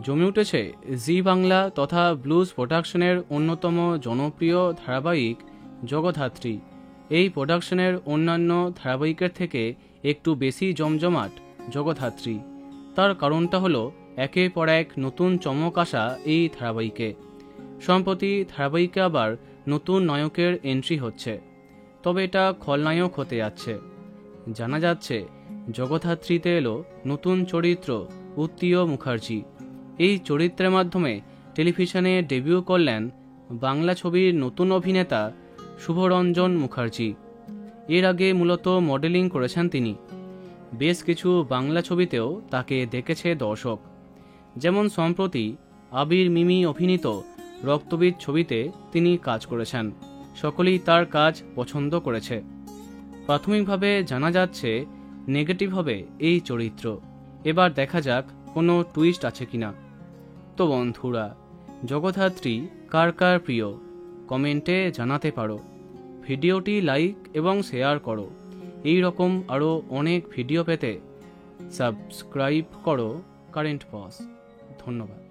জমে উঠেছে জি বাংলা তথা ব্লুজ প্রোডাকশনের অন্যতম জনপ্রিয় ধারাবাহিক জগদ্ধাত্রী। এই প্রোডাকশনের অন্যান্য ধারাবাহিকের থেকে একটু বেশি জমজমাট জগদ্ধাত্রী। তার কারণটা হলো একের পর এক নতুন চমক আসা এই ধারাবাহিকে। সম্প্রতি ধারাবাহিকে আবার নতুন নায়কের এন্ট্রি হচ্ছে, তবে এটা খলনায়ক হতে যাচ্ছে। জানা যাচ্ছে জগদ্ধাত্রীতে এলো নতুন চরিত্র উত্তীয় মুখার্জি। এই চরিত্রের মাধ্যমে টেলিভিশনে ডেবিউ করলেন বাংলা ছবির নতুন অভিনেতা শুভরঞ্জন মুখার্জি। এর আগে মূলত মডেলিং করেছেন তিনি। বেশ কিছু বাংলা ছবিতেও তাকে দেখেছে দর্শক, যেমন সম্প্রতি আবির মিমি অভিনীত রক্তবীজ ছবিতে তিনি কাজ করেছেন। সকলেই তার কাজ পছন্দ করেছে। প্রাথমিকভাবে জানা যাচ্ছে নেগেটিভ হবে এই চরিত্র। এবার দেখা যাক কোনো টুইস্ট আছে কিনা। তো বন্ধুরা, জগদ্ধাত্রী কার কার প্রিয় কমেন্টে জানাতে পারো। ভিডিওটি লাইক এবং শেয়ার করো। এই রকম আরও অনেক ভিডিও পেতে সাবস্ক্রাইব করো কারেন্ট পজ। ধন্যবাদ।